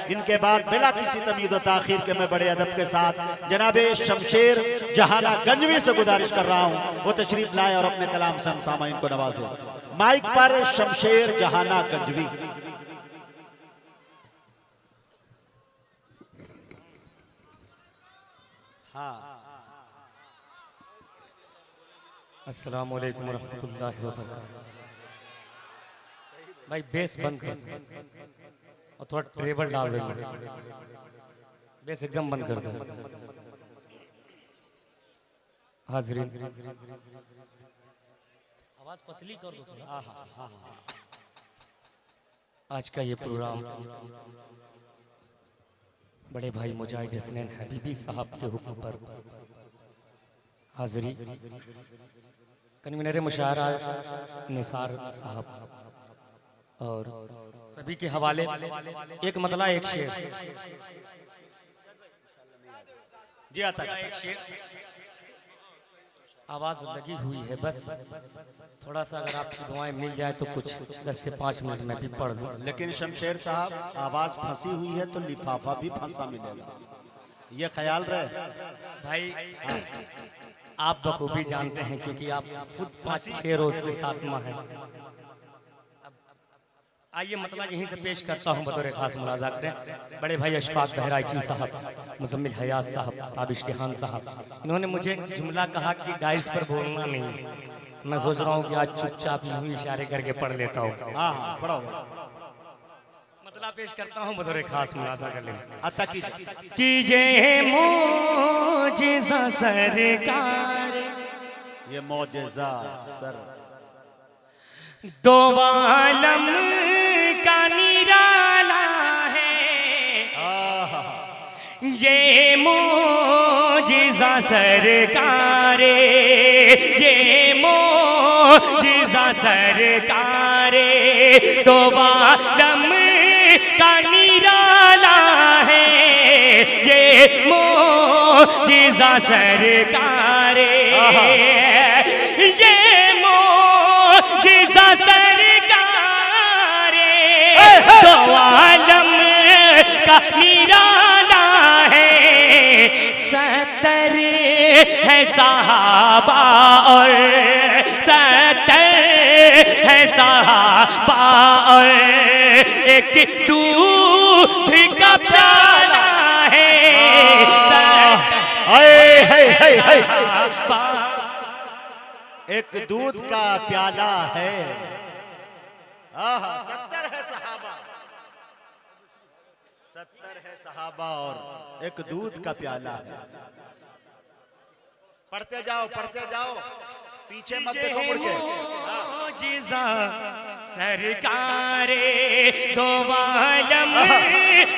इनके बाद बिला किसी तमीद व ताखीर के मैं बड़े अदब के साथ जनाबे शमशेर जहाना गंजवी से गुजारिश कर रहा हूँ वो तशरीफ लाए और अपने कलाम से हम सामाइन को नवाजे। माइक पर शमशेर जहाना गंजवी। हाँ, अस्सलाम वालेकुम रहमतुल्लाहि व बरकातहू। भाई बेस बंद कर और थोड़ा ट्रेबल डाल देना, बेस एकदम बंद कर दो। हाज़रीन आवाज पतली कर दो थोड़ा। आज का ये प्रोग्राम बड़े भाई मुजाहिद हसनैन हबीबी साहब के हुक्म पर हाज़री कन्वीनर मुशायरा निसार साहब और सभी के हवाले एक मतला एक शेर जी आता एक शेर आवाज लगी हुई है, बस थोड़ा सा अगर आपकी दुआएं मिल जाए तो कुछ 10 से 5 मिनट में भी पढ़ लूं। लेकिन शमशेर साहब आवाज फंसी हुई है तो लिफाफा भी फंसा मिलेगा, ये ख्याल रहे भाई। आप बखूबी जानते हैं क्योंकि आप खुद 5-6 रोज से साथ में हैं। आइए मतलब यहीं से पेश करता हूँ बतौर खास मुलाजा करें बड़े भाई अशफाक बहराइची साहब, मुजम्मिल हयात साहब, ताबिश खान साहब। इन्होंने मुझे जुमला कहा कि डाइस पर बोलना नहीं, मैं सोच रहा हूँ कि आज चुपचाप यूं इशारे करके पढ़ लेता हूँ। मतलब पेश करता हूँ बतौर खास मुलाजा कर लें। कीजिए मोजिज़ा सरकार, ये मोजिज़ा सर दो आलम का निराला है, ये मोजिज़ा सरकारे, ये मोजिज़ा सरकारे, दो आलम का निराला है, ये मोजिज़ा सरकारे, ये मोजिज़ा सरकारे, दो आलम का निराला है। 70 है सहाबा और 70 है सहाबा और एक दूध का प्याला है। एक दूध का प्याला है। 70 है सहाबा, 70 है सहाबा और एक दूध का प्याला है। पढ़ते जाओ पीछे मत देखो मुड़ के। मोजिज़ा सरकारे, दो आलम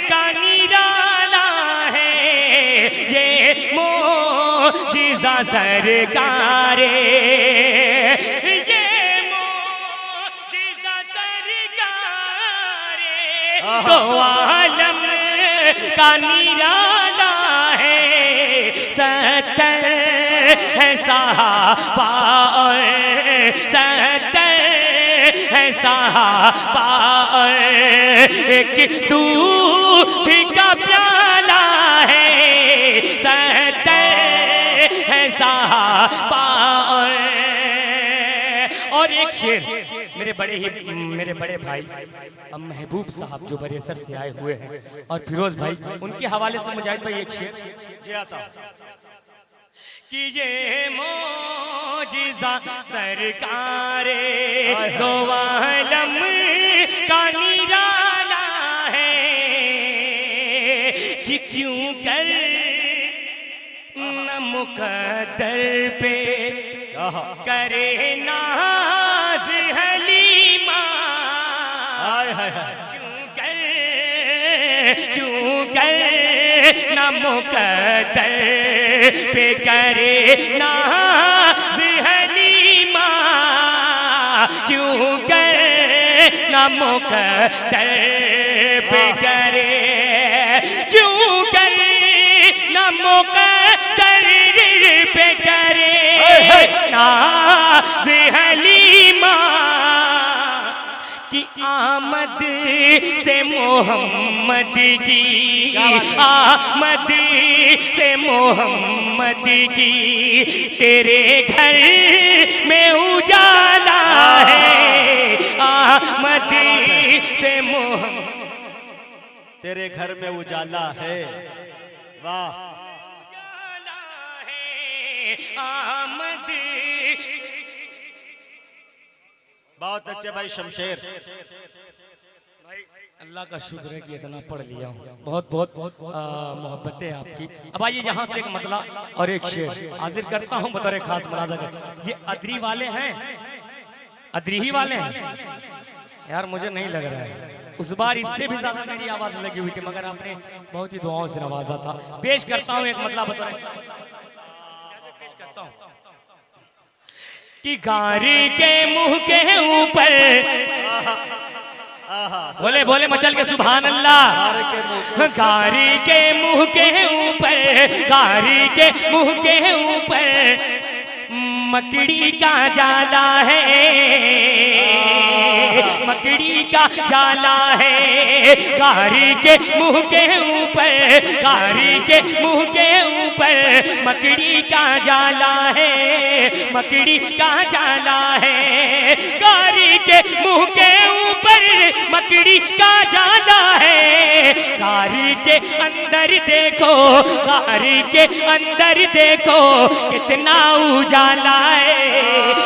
का निराला है, ये मोजिज़ा सरकारे, ये मोजिज़ा सरकारे, दो आलम का निराला है। 70 है सहाबा और 70 है सहाबा और एक दूध का प्याला है। 70 है सहाबा और एक शेर मेरे बड़े भाई महबूब साहब जो बरेसर से आए हुए हैं और फिरोज भाई, उनके हवाले से मुजाहिद भाई एक शेर कि ये मोजिज़ा सरकारे, दो आलम का निराला है, कि क्यों कर न मुक़द्दर पे करे नाज़ हलीमा, क्यों कर न मुक़द्दर पे करे नाज़ हलीमा, क्यों कर न मुक़द्दर पे करे, क्यों कर न मुक़द्दर पे करे नाज़ हलीमा, कि आमद से मोहम्मद की, आमद से मोहम्मद की, तेरे घर में उजाला है, आमद से मोहम्मद, तेरे घर में उजाला है। वाह, उजाला है आमद। बहुत अच्छे भाई शमशेर। भाई अल्लाह का शुक्र है कि इतना पढ़ लिया हूँ। बहुत बहुत मोहब्बतें आपकी। अब आइए यहाँ से एक मतला और एक शेर हाजिर करता हूँ बतौर खास मुलाजा कर। ये अदरी वाले हैं, अदरी ही वाले हैं यार, मुझे नहीं लग रहा है। उस बार इससे भी ज्यादा मेरी आवाज लगी हुई थी, मगर आपने बहुत ही दुआओं से नवाजा था। पेश करता हूँ एक मतला बतौर, पेश करता हूँ कि गारी के मुंह के ऊपर, बोले बोले मचल के सुभान अल्लाह। गारी के मुंह के ऊपर, गारी के मुंह के ऊपर मकड़ी का जाला है, मकड़ी का जाला है। गारी के मुंह के ऊपर, गारी के मुंह के ऊपर मकड़ी का जाला है, मकड़ी का जाला है। गारी के मुंह के ऊपर मकड़ी का जाला है। गारी के अंदर देखो, गारी के अंदर देखो कितना उजाला है,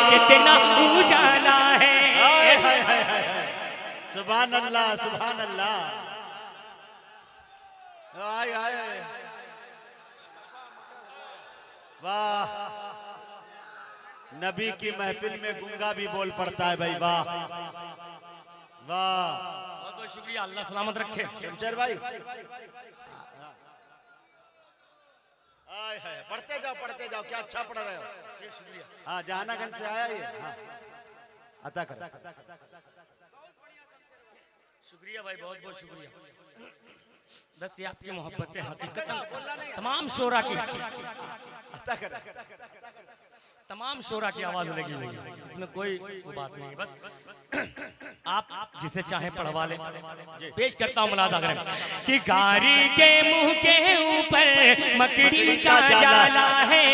कितना उजाला है। सुभान अल्लाह, सुभान अल्लाह। आय आय, वाह। नबी की महफिल में गूंगा भी बोल पड़ता है भाई। वाह वाह, बहुत बहुत शुक्रिया, अल्लाह सलामत रखे। शमशेर भाई आय है, पढ़ते जाओ पढ़ते जाओ, क्या अच्छा पढ़ रहे हो। हाँ, जहानागंज से आया ये। हाँ, अता कर। शुक्रिया भाई, बहुत बहुत शुक्रिया। बस ये आपकी मोहब्बतें हकीकत तमाम शोरा की, अता कर। तमाम शोरा की आवाज लगी हुई है, इसमें कोई बात नहीं। बस आप जिसे चाहे पढ़वा ले। पेश करता हूँ मुलाजा करें कि गारी के मुंह के ऊपर मकड़ी का जाला है,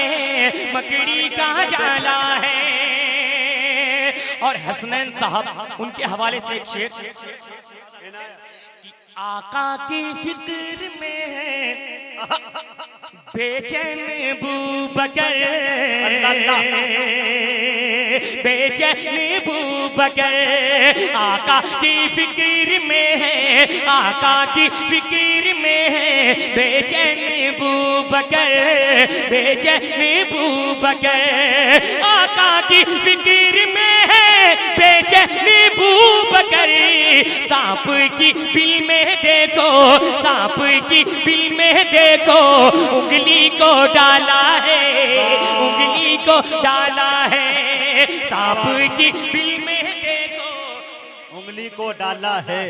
मकड़ी का जाला है। और हसनैन साहब उनके हवाले से एक शेर कि आका की फिक्र में है बेचैन बूबकर, बेचैन बूबकर। आका की फिक्र में है, आका की फिक्र में है बेचैन बूबकर, बेचैन बूबकर। आका की फिक्र में है बेचैन बूबकर। सांप की बिल में देखो, सांप की बिल में देखो उंगली को डाला है, उंगली को डाला है। सांप की बिल में देखो उंगली को डाला है,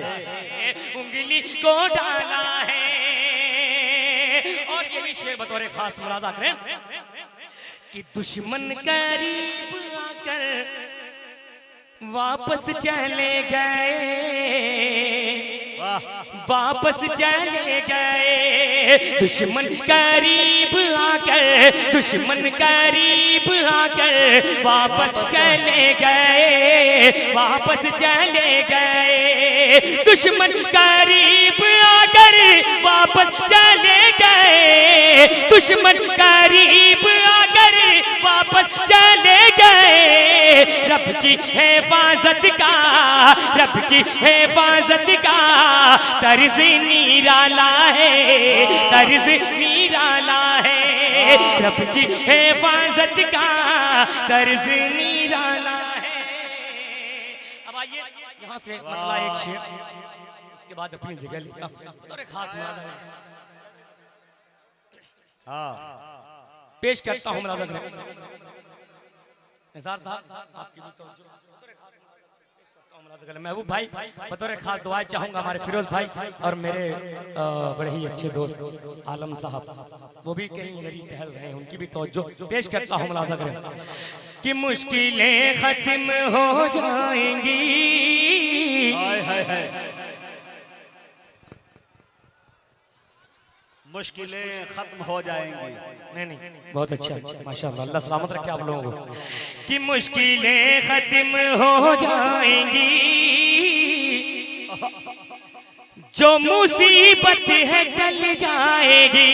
उंगली को डाला है। और ये भी शेर बतौर खास मुलाजा करें कि दुश्मन करीब आकर वापस चले गए, वापस चले गए। दुश्मन करीब आकर, दुश्मन करीब आकर वापस चले गए, वापस चले गए। दुश्मन करीब आकर वापस चले गए, दुश्मन करीब आकर वापस चले गए। रब की हिफाजत का, रब की हिफाजत का तर्ज निराला है, तर्ज निराला है। रब की हिफाजत का तर्ज निराला है। अब आइए यहाँ से मतलब एक शेर, उसके बाद अपनी जगह लेता हूँ और एक खास मुलाजा पेश करता हूँ। मुलाजा निसार साहब आपकी भी तो महबूब भाई बतौर खास दुआएं चाहूंगा हमारे फिरोज भाई और मेरे बड़े ही अच्छे दोस्त आलम साहब, वो भी कहीं इधर ही टहल रहे हैं, उनकी भी तवज्जो पेश करता हूँ। मुलाजा करें कि मुश्किलें खत्म हो जाएंगी, मुश्किलें खत्म हो जाएंगी। नहीं, बहुत अच्छा, माशाल्लाह, अल्लाह सलामत रखे आप लोगों को। कि मुश्किलें खत्म हो जाएंगी, जो मुसीबत है टल जाएगी।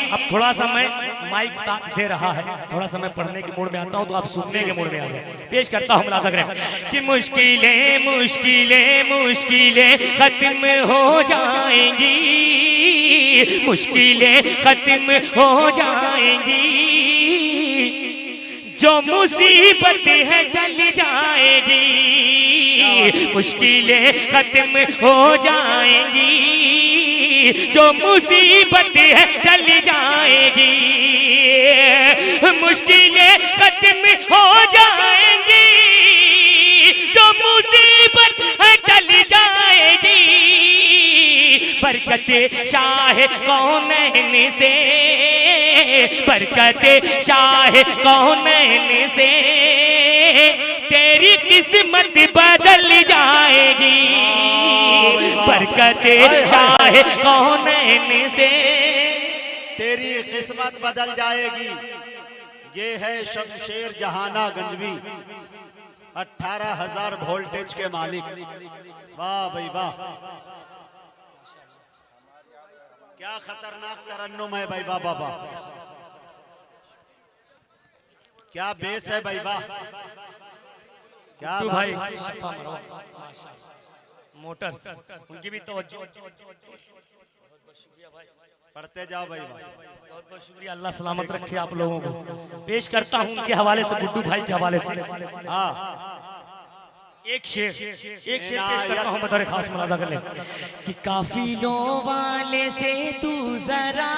अब थोड़ा सा मैं माइक साथ दे रहा है, थोड़ा सा मैं पढ़ने के मूड में आता हूँ तो आप सुनने के मूड में आ जाए। पेश करता हूँ मुलाज़ा करें कि मुश्किलें मुश्किलें मुश्किलें खत्म हो जाएंगी, मुश्किलें खत्म हो जाएंगी, जो मुसीबत है टल जाएगी, मुश्किलें खत्म हो जाएंगी, जो मुसीबत है टल जाएगी, मुश्किलें खत्म हो जाएंगी, जो मुसीबत है टल जाएगी। बरकत शाह कौनैन से, बरकत शाह कौनैन से तेरी किस्मत बदल जाएगी, बरकत शाह कौनैन से तेरी किस्मत बदल जाएगी। ये है शमशेर जहाना गंजवी, 18,000 वोल्टेज के मालिक। वाह भाई वाह, क्या खतरनाक तरन्नुम है भाई, वाह वाह वाह, क्या बेस है भाई, वाह क्या भाई। मोटर्स उनकी भी तवज्जो, पढ़ते जाओ भाई, वाह बहुत बहुत शुक्रिया, अल्लाह सलामत रखे आप लोगों को। पेश करता हूं उनके हवाले से, गुड्डू भाई के हवाले से एक शेर पेश करता हूं बतौर खास मुलाजा कर ले कि काफिलों वाले से तू जरा,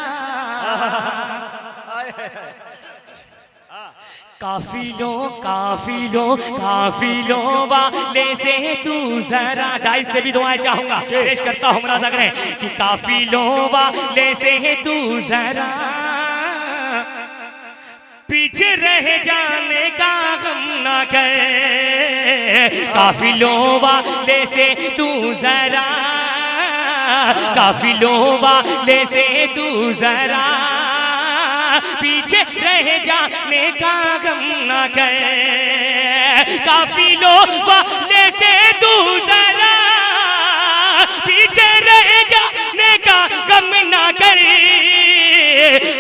काफिलों काफिलों काफिलों वाले से तू जरा। डाइस से भी दुआएं चाहूंगा, पेश करता हूं मुलाजा करें कि काफिलों वाले से तू जरा, पीछे रह जाने का गम ना कर, काफिलों वाले से तू जरा, काफिलों वाले से तू जरा, पीछे रह जाने का गम ना कर, काफिलों वाले से तू जरा, पीछे रह जाने का गम ना कर।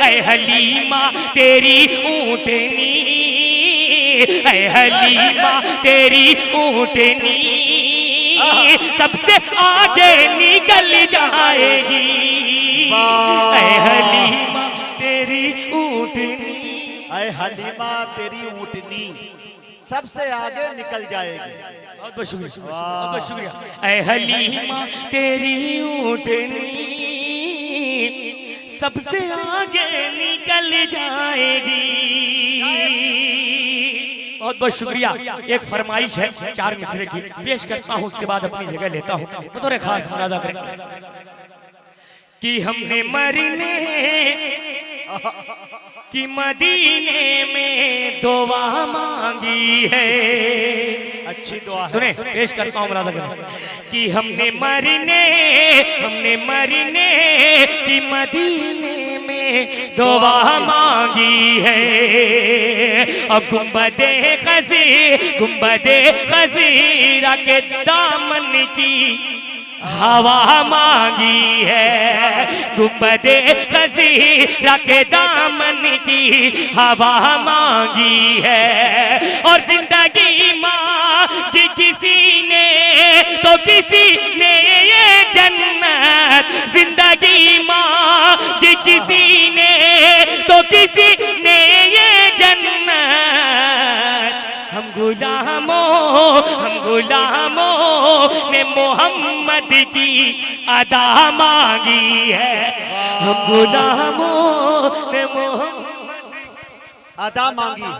ऐ हलीमा तेरी ऊँटनी, ऐ हलीमा तेरी ऊँटनी सबसे आगे निकल जाएगी, ऐ हलीमा तेरी ऊँटनी, ऐ हलीमा तेरी ऊँटनी सबसे आगे निकल जाएगी। बहुत बहुत शुक्रिया, बहुत बहुत शुक्रिया। ऐ हलीमा तेरी ऊँटनी सबसे आगे निकल जाएगी। बहुत बहुत शुक्रिया। एक फरमाइश है 4 मिसरे की, पेश करता हूँ, उसके बाद अपनी जगह लेता हूँ। बतौर खास मुलाजा करें कि हमने मरने कि मदीने में दुआ मांगी है। अच्छी दुआ है, सुने, पेश करता हूँ मुलाजा करें कि हमने मरने कि मदीने में दुआ मांगी है, और गुंबदे खजीरा के दामन की हवा मांगी है, गुंबदे खजीरा के दामन की हवा मांगी है। और जिंदगी मांगी किसी ने तो किसी ने ये जन्नत, जिंदगी मांगी किसी ने तो किसी ने ये जन्नत। हम गुलामों ने मोहम्मद की अदा मांगी है, हम गुलामों ने मोहम्मद की अदा मांगी।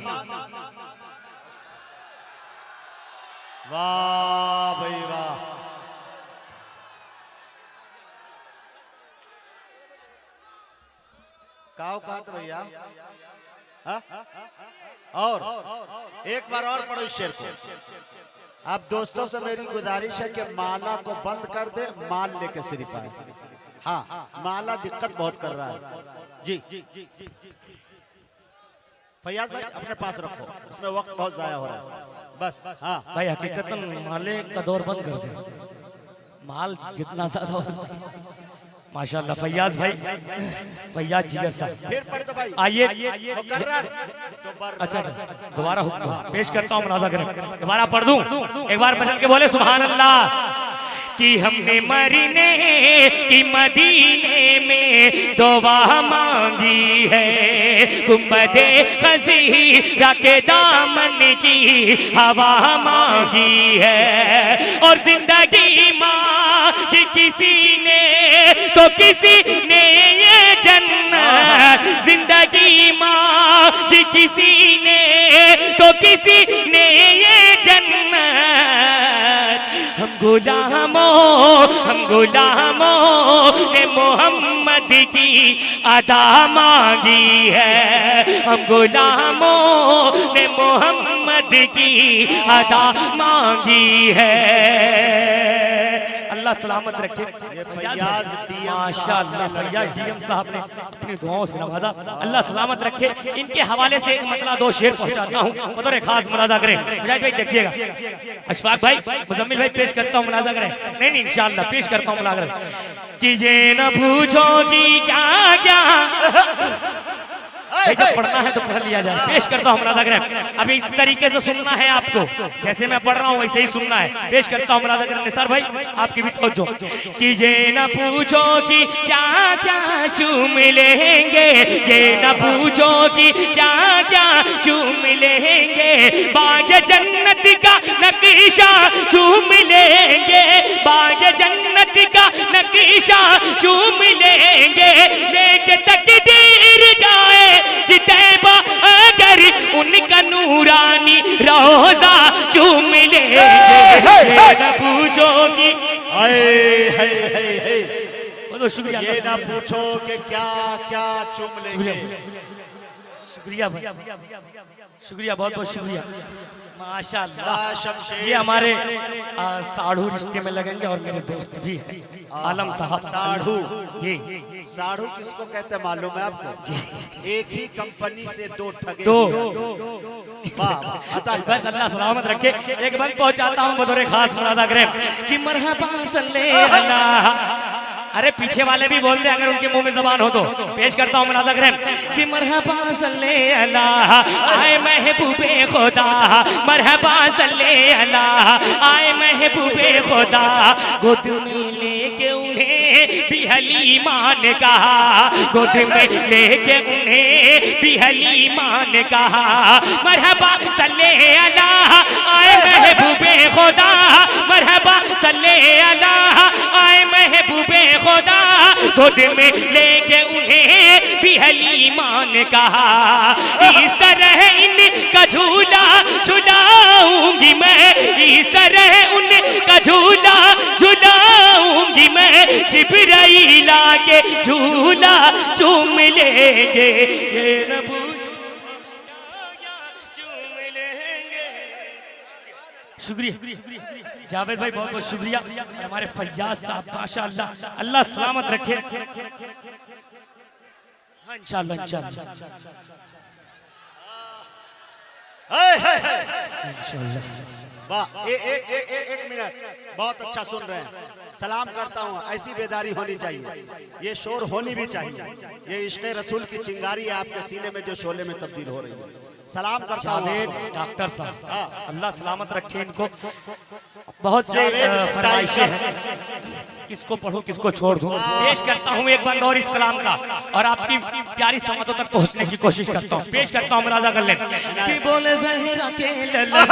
वाह भाई वाह, का औकात भैया। और एक बार और पढ़ो इस शेर को। अब दोस्तों से मेरी गुजारिश है कि माला को बंद कर दे, माल लेके सिर्फ आए। हाँ, माला दिक्कत बहुत कर रहा है जी। फैयाज भाई अपने पास रखो, उसमें वक्त बहुत जाया हो रहा है बस। हाँ भाई हकीकतन माले का दौर बंद कर दे, माल जितना ज्यादा हो सके। माशाल्लाह फैयाज भाई, फैयाज जिगर साहब फिर पढ़ दो भाई। आइए। मुकर्रर अच्छा दोबारा हुक्म पेश करता हूँ, मुलाजा करें। दोबारा पढ़ दूं, एक बार बचल के बोले सुभान अल्लाह। कि हमने मरीने की मदीने में दुआ मांगी है, गुंबदे खज़ीरा के दामन की हवा मांगी है, और जिंदगी मांगी किसी ने तो किसी ने ये जन्नत, जिंदगी मांगी किसी ने तो किसी ने ये जन्नत। हम गुलामों ने मोहम्मद की अदा मांगी है, हम गुलामों ने मोहम्मद की अदा मांगी है। अल्लाह सलामत रखे। माशाअल्लाह फैयाज डीएम साहब ने अपनी दुआओं से नवाजा, अल्लाह सलामत रखे। इनके हवाले से एक मतला दो शेर पहुंचाता हूँ, बतौर खास मुलाजा करें। मुजाहिद भाई देखिएगा, अशफाक भाई, मुजम्मिल भाई पेश करता हूँ, मुलाजा करें। नहीं इंशाअल्लाह पेश करता हूँ मुलाजा करें। कि ये न पूछो कि क्या क्या जब पढ़ना है तो पढ़ लिया जाए। पेश करता हूँ मुलाजा करें। अभी इस तरीके से सुनना है आपको, जैसे मैं पढ़ रहा हूँ वैसे ही सुनना है। पेश करता हूँ मुलाजा करें। निसार भाई आपकी भी तवज्जो। कि ये न पूछो कि क्या क्या चूम लेंगे, ये न पूछो कि क्या क्या चूम लेंगे, बाग जन्नत का नक्शा चूम लेंगे, बाग जन्नत का नक्शा चूम लेंगे, लेके तकदीर जाए कि तैबा अगर उनका नूरानी रोजा चूम लेंगे। न पूछो कि शुक्रिया, ये ना पूछो कि क्या क्या चुम लेंगे। शुक्रिया भाई, शुक्रिया, बहुत बहुत शुक्रिया। माशाअल्लाह शमशेर ये हमारे साढ़ू रिश्ते में लगेंगे और मेरे दोस्त भी हैं आलम साहब। साढ़ू जी, साढ़ू किसको कहते हैं मालूम है आपको? एक ही कंपनी से दो ठगे। तो बस अल्लाह सलामत रखे। एक बंद पहुंचाता हूँ बतौर खास मुलाजा करें कि मरहबा सल्ले अल्लाह। अरे पीछे वाले भी बोल दे अगर उनके मुंह में जबान हो तो। पेश करता हूँ मुलाजा करें कि मरहबा सल्ले अल्लाह आए महबूबे खुदा, मरहबा सल्ले अल्लाह आए महबूबे खुदा, गोद में लेके उन्हें भी हलीमा ने कहा, गोद में लेके उन्हें भी हलीमा ने कहा, मरहबा सल्ले अल्लाह आए महबूबे खुदा, मरहबा सल्ले अल्लाह आए महबूबे खुदा, गोद में लेके उन्हें भी हलीमा ने कहा, इस तरह इनका झूला झुलाऊंगी मैं, इस तरह उनका झूला झुलाऊंगी मैं, जिब्राइल आके झूला चूम लेंगे, ये न पूछो चूम लेंगे। शुक्रिया जावेद भाई, बहुत बहुत शुक्रिया। हमारे फैयाज साहब माशाअल्लाह, अल्लाह सलामत रखे। हाँ इंशाअल्लाह इंशाअल्लाह इंशाअल्लाह। वाह, एक मिनट, बहुत अच्छा सुन रहे हैं। सलाम करता हूँ, ऐसी बेदारी होनी चाहिए, ये शोर होनी भी चाहिए। ये इश्क़ रसूल की चिंगारी है आपके सीने में जो शोले में तब्दील हो रही है। सलाम करता हूँ डॉक्टर साहब, अल्लाह सलामत रखे इनको। बहुत से फरमाइशें हैं, किसको पढ़ूं किसको छोड़ दूं। पेश करता हूँ एक बंद और इस कलाम का, और आपकी प्यारी समतों तक पहुंचने की कोशिश करता हूँ। पेश करता हूँ, मुलाजा कर लें कि बोले ज़हरा के ललन,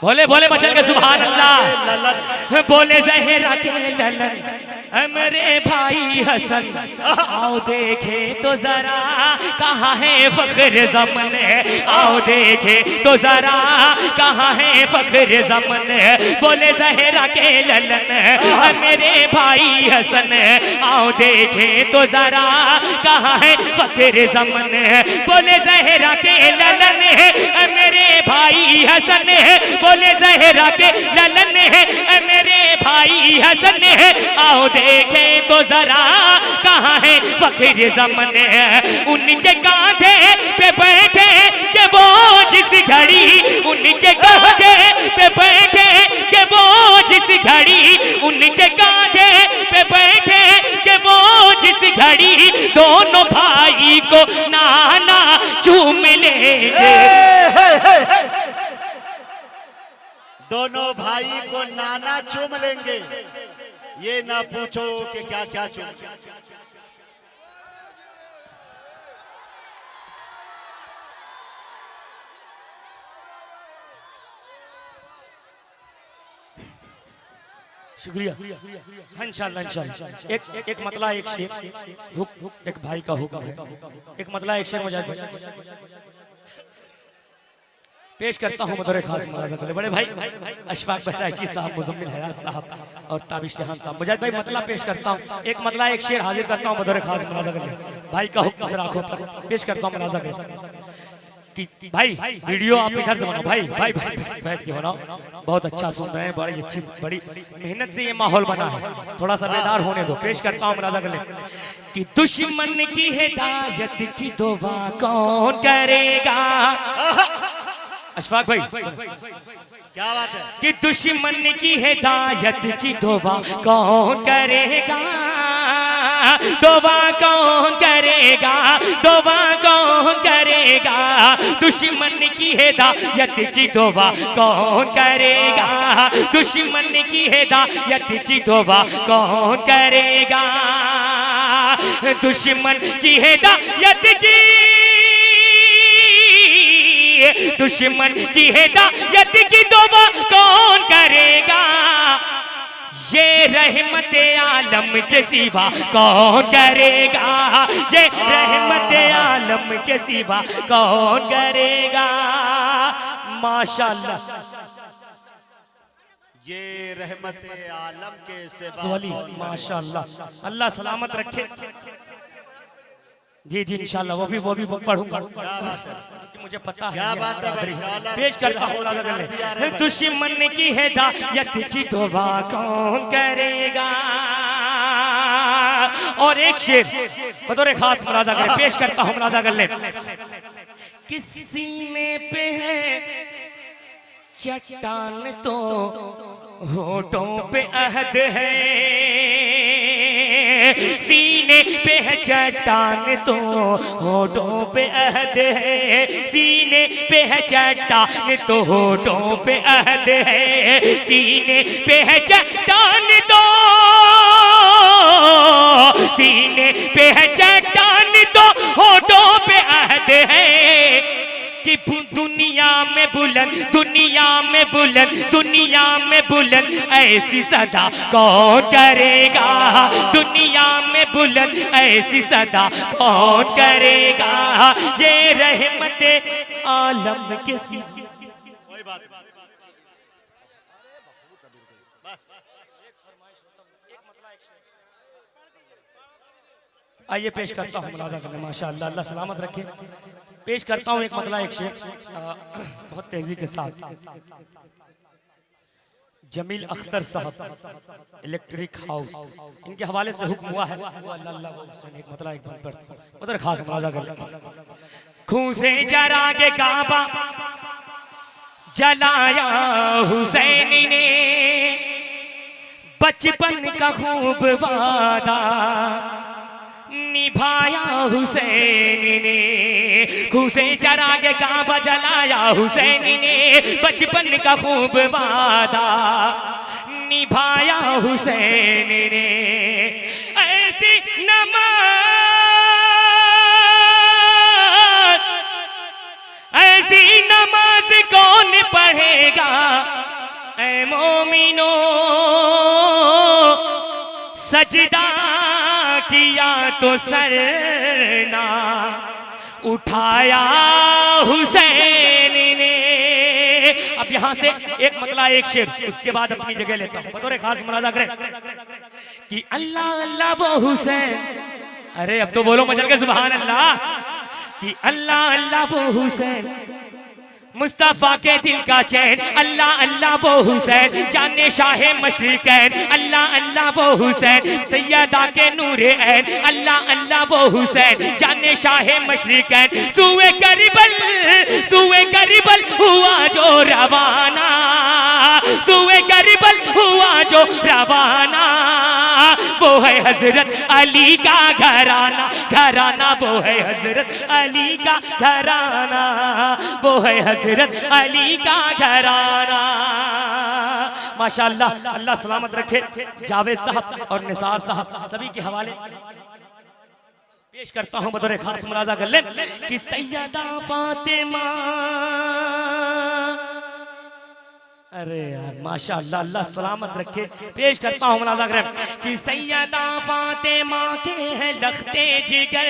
बोले बोले मचल के सुभान अल्लाह, बोले ज़हरा के ललन मेरे भाई हसन, आओ देखे तो जरा कहाँ है फख्र ज़मन, आओ देखे तो जरा कहाँ है फख्र ज़मन, बोले ज़हरा के ललन मेरे भाई हसन, आओ देखे तो जरा कहाँ है फख्र ज़मन, बोले ज़हरा के ललन मेरे भाई हसन, बोले जहरा के ललन है मेरे भाई हसन है, आओ देखे तो जरा कहाँ है फकीर ज़मन है। उनके कांधे पे बैठे के वो जिस घड़ी, उनके कांधे पे बैठे के वो जिस घड़ी, उनके कांधे पे बैठे के वो जिस घड़ी, दोनों भाई को नाना चूम लेंगे। दोनों भाई को नाना चूम लेंगे, ये ना पूछो कि क्या क्या चूम। शुक्रिया। हाँ इंशाल्लाह इंशाल्लाह। एक मतला एक शेर, एक भाई का हुक्म है, एक मतला एक शेर मुजाहिद भाई पेश करता हूँ मदर खास महाराज बड़े भाई अशफाक बहराइची साहब, मुजम्मिल हयात साहब और ताबिश जहान साहब। मुजाहिद भाई मतला पेश करता हूँ, एक मतला एक शेर हाजिर करता हूँ मदर खास महाराज भाई का हुक्म सर आंखों पर पेश करता हूँ महाराज कि भाई वीडियो आप इधर से बनाओ, भाई भाई भाई बैठ के बनाओ, बहुत अच्छा सुन रहे हैं, बड़ी अच्छी बड़ी मेहनत से ये माहौल बना है, थोड़ा सा बेदार होने दो। पेश करता हूँ मराजा गले कि दुश्मन की हिदायत की दुआ कौन करेगा। अशफाक भाई क्या बात है कि दुश्मन की हिदायत की दुआ कौन करेगा, दुआ कौन करेगा, दुआ कौन करेगा, दुश्मन की हिदायत की दुआ कौन करेगा, दुश्मन की हिदायत की दुआ कौन करेगा, दुश्मन की हिदायत की, दुश्मन की हिदायत की दुआ कौन करेगा, ये रहमत आलम के सिवा कौन करेगा, ये रहमत आलम के सिवा कौन करेगा। माशाअल्लाह ये रहमत आलम के सिवा माशाअल्लाह, अल्लाह सलामत रखे। जी जी इंशाल्लाह वो भी पढ़ूंगा, मुझे पता है। क्या बात है पेश करता हूँ दुश्मन की हिदायत की दुआ कौन करेगा। और एक शेर बतौर खास मुरादा कर पेश करता हूँ मुरादा कर ले। किस सीने पे है चट्टान तो होठों पे अहद है, सीने पे है चट्टान तो होठों पे अहद है, सीने पे है चट्टान तो होठों पे अहद है, सीने पे है चट्टान तो, सीने पे है चट्टान तो होठों पे अहद है कि दुनिया में बुलंद, दुनिया में बुलंद, दुनिया में बुलंद ऐसी सदा कौन करेगा, दुनिया में बुलंद ऐसी सदा कौन करेगा, ये रहमत आलम के सिवा। कोई बात नहीं आइए पेश करता हूँ मुलाजा करने। माशाअल्लाह अल्लाह सलामत रखे। पेश करता हूँ एक मतला एक शेर बहुत तेजी के साथ। जमील अख्तर साहब इलेक्ट्रिक हाउस, इनके हवाले से हुक्म हुआ है। एक मतला एक बंद पढ़ता हूँ, उधर खास मुलाजा कर। खून से जरा के काबा जलाया हुसैन ने, बचपन का खूब वादा निभाया हुसैन ने, खून से जरा के काबा जलाया हुसैन ने, बचपन का खूब वादा निभाया हुसैन ने। ऐसी नमाज, ऐसी नमाज कौन पढ़ेगा ऐ मोमिनो, सजदा किया तो सरना उठाया हुसैन ने। अब यहाँ से एक मतला एक शेर, उसके बाद अपनी जगह लेता हूँ। बतौर खास मुलाजा करें कि अल्लाह अल्लाह वो हुसैन, अरे अब तो बोलो मचल के सुभान अल्लाह, कि अल्लाह अल्लाह वो हुसैन मुस्तफा के दिल का चैन, अल्लाह अल्लाह वो हुसैन, जाने शाह मशरिकैन, अल्लाह अल्लाह वो हुसैन, सैयदा के नूरे ऐन, अल्लाह अल्लाह वो हुसैन, जाने शाह मशरिकैन। सुए करिबल हुआ जो रवाना, सुए करिबल हुआ जो रवाना, वो है हजरत अली का घराना, घराना वो है हजरत अली का घराना, वो है हजरत अली का घराना। माशाअल्लाह, अल्लाह सलामत रखे जावेद साहब और निसार साहब सभी के हवाले पेश करता हूं बतौर खास मुलाजा कर ले कि सैयदा फातिमा, अरे यार माशाअल्लाह, अल्लाह सलामत रखे पेश करता हूं मुलाजा करें कि सैयदा फातिमा के हैं लखते जिगर,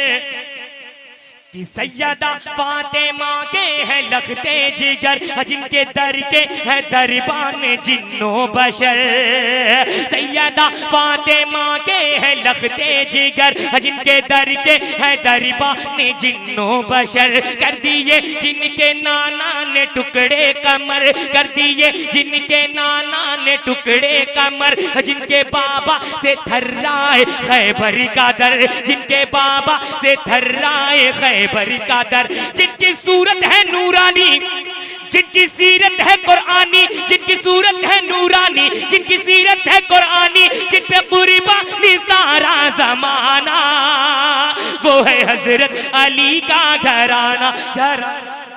कि सैयदा फातिमा के हैं लखते जिगर, जिनके दर के है दरबान जिन्नो बशर। सैयदा फातिमा के हैं लखते जिगर, जिनके दर के है दरबान जिन्नो बशर। कर दिए जिनके नाना ने टुकड़े कमर, कर दिए जिनके नाना ने टुकड़े कमर, जिनके बाबा से थर्राए खैबर का दर, जिनके बाबा से थर्राए खैबर का दर। जिनकी सूरत है नूरानी, जिनकी सीरत है कुरानी, जिनकी सूरत है नूरानी, जिनकी सीरत है कुरानी, जिन पे कुर्बानी सारा जमाना, वो है हजरत अली का घराना, घराना।